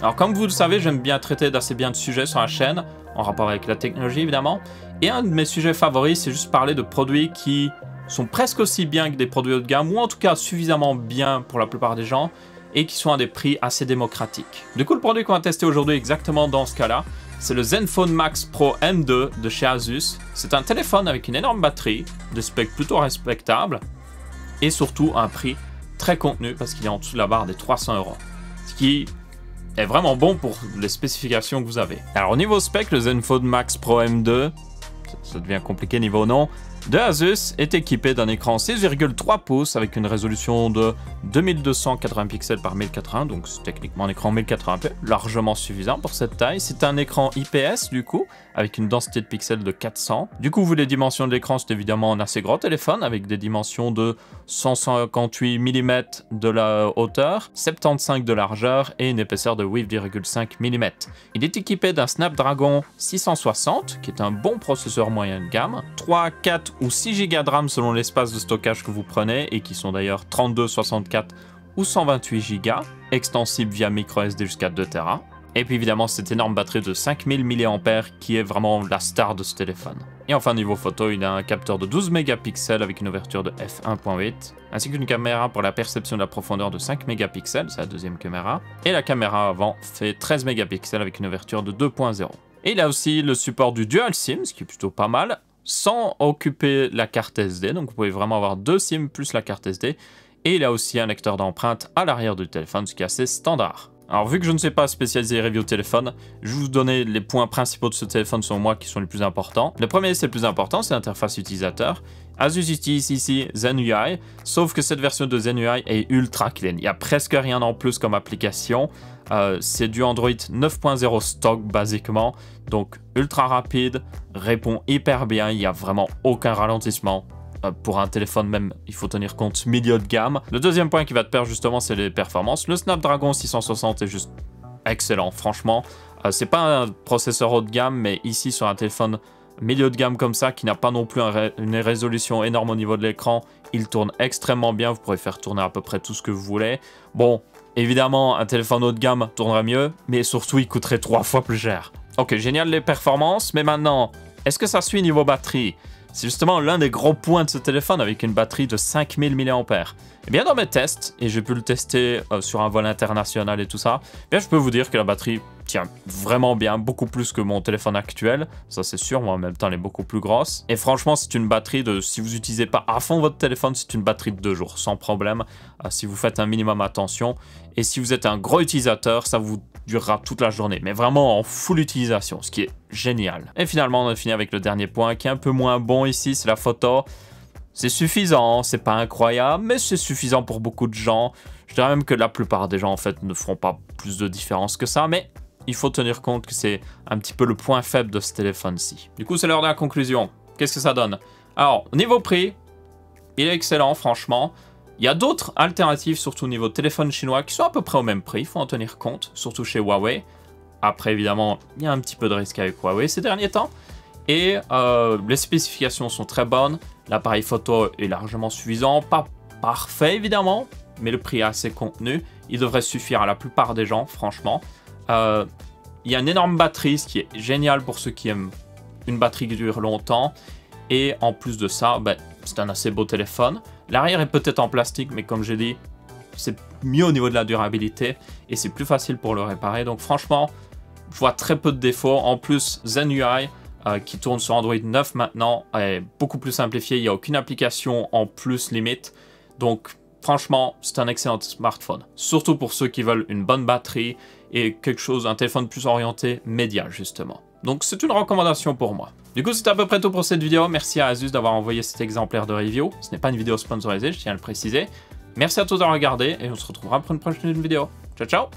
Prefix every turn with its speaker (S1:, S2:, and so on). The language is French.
S1: Alors comme vous le savez, j'aime bien traiter d'assez bien de sujets sur la chaîne, en rapport avec la technologie évidemment. Et un de mes sujets favoris, c'est juste parler de produits qui sont presque aussi bien que des produits haut de gamme, ou en tout cas suffisamment bien pour la plupart des gens, et qui sont à des prix assez démocratiques. Du coup, le produit qu'on va tester aujourd'hui exactement dans ce cas-là, c'est le Zenfone Max Pro M2 de chez Asus. C'est un téléphone avec une énorme batterie, des specs plutôt respectables, et surtout un prix très contenu parce qu'il est en dessous de la barre des 300 €. Ce qui est vraiment bon pour les spécifications que vous avez. Alors au niveau spec, le Zenfone Max Pro M2, ça devient compliqué niveau nom, de Asus est équipé d'un écran 6,3 pouces avec une résolution de 2280 pixels par 1080, donc c'est techniquement un écran 1080p, largement suffisant pour cette taille. C'est un écran IPS du coup, avec une densité de pixels de 400. Du coup, vu les dimensions de l'écran, c'est évidemment un assez gros téléphone avec des dimensions de 158 mm de la hauteur, 75 de largeur et une épaisseur de 8,5 mm. Il est équipé d'un Snapdragon 660, qui est un bon processeur moyen de gamme, 3, 4 ou 6 Go de RAM selon l'espace de stockage que vous prenez, et qui sont d'ailleurs 32, 64 ou 128 Go, extensible via microSD jusqu'à 2 Tera. Et puis évidemment cette énorme batterie de 5000 mAh qui est vraiment la star de ce téléphone. Et enfin niveau photo, il a un capteur de 12 mégapixels avec une ouverture de f1.8, ainsi qu'une caméra pour la perception de la profondeur de 5 mégapixels, c'est la deuxième caméra. Et la caméra avant fait 13 mégapixels avec une ouverture de 2.0. Et il a aussi le support du Dual SIM, ce qui est plutôt pas mal, sans occuper la carte SD, donc vous pouvez vraiment avoir 2 SIM plus la carte SD. Et il a aussi un lecteur d'empreintes à l'arrière du téléphone, ce qui est assez standard. Alors vu que je ne suis pas spécialisé review téléphone, je vais vous donner les points principaux de ce téléphone selon moi qui sont les plus importants. Le premier, c'est le plus important, c'est l'interface utilisateur. Asus utilise ici ZenUI, sauf que cette version de ZenUI est ultra clean. Il n'y a presque rien en plus comme application. C'est du Android 9.0 stock basiquement, donc ultra rapide, répond hyper bien, il n'y a vraiment aucun ralentissement. Pour un téléphone même, il faut tenir compte milieu de gamme. Le deuxième point qui va te perdre justement, c'est les performances. Le Snapdragon 660 est juste excellent, franchement. C'est pas un processeur haut de gamme, mais ici sur un téléphone milieu de gamme comme ça, qui n'a pas non plus une résolution énorme au niveau de l'écran, il tourne extrêmement bien. Vous pourrez faire tourner à peu près tout ce que vous voulez. Bon, évidemment, un téléphone haut de gamme tournerait mieux, mais surtout, il coûterait 3 fois plus cher. Ok, génial les performances, mais maintenant, est-ce que ça suit niveau batterie ? C'est justement l'un des gros points de ce téléphone avec une batterie de 5000 mAh. Et bien dans mes tests, et j'ai pu le tester sur un vol international et tout ça, bien je peux vous dire que la batterie tient vraiment bien, beaucoup plus que mon téléphone actuel. Ça c'est sûr, moi en même temps elle est beaucoup plus grosse. Et franchement c'est une batterie de, si vous n'utilisez pas à fond votre téléphone, c'est une batterie de 2 jours, sans problème, si vous faites un minimum attention. Et si vous êtes un gros utilisateur, ça vous durera toute la journée, mais vraiment en full utilisation, ce qui est génial. Et finalement, on a fini avec le dernier point qui est un peu moins bon ici, c'est la photo. C'est suffisant, c'est pas incroyable, mais c'est suffisant pour beaucoup de gens. Je dirais même que la plupart des gens, en fait, ne feront pas plus de différence que ça, mais il faut tenir compte que c'est un petit peu le point faible de ce téléphone-ci. Du coup, c'est l'heure de la conclusion. Qu'est-ce que ça donne? Alors, niveau prix, il est excellent, franchement. Il y a d'autres alternatives, surtout au niveau téléphone chinois, qui sont à peu près au même prix, il faut en tenir compte, surtout chez Huawei. Après, évidemment, il y a un petit peu de risque avec Huawei ces derniers temps. Et les spécifications sont très bonnes, l'appareil photo est largement suffisant, pas parfait évidemment, mais le prix est assez contenu. Il devrait suffire à la plupart des gens, franchement. Il y a une énorme batterie, ce qui est génial pour ceux qui aiment une batterie qui dure longtemps. Et en plus de ça, ben, c'est un assez beau téléphone. L'arrière est peut-être en plastique, mais comme j'ai dit, c'est mieux au niveau de la durabilité et c'est plus facile pour le réparer. Donc franchement, je vois très peu de défauts. En plus, ZenUI, qui tourne sur Android 9 maintenant, est beaucoup plus simplifié. Il n'y a aucune application en plus limite. Donc franchement, c'est un excellent smartphone. Surtout pour ceux qui veulent une bonne batterie et quelque chose, un téléphone plus orienté média justement. Donc c'est une recommandation pour moi. Du coup, c'est à peu près tout pour cette vidéo. Merci à Asus d'avoir envoyé cet exemplaire de review. Ce n'est pas une vidéo sponsorisée, je tiens à le préciser. Merci à tous d'avoir regardé et on se retrouvera pour une prochaine vidéo. Ciao, ciao!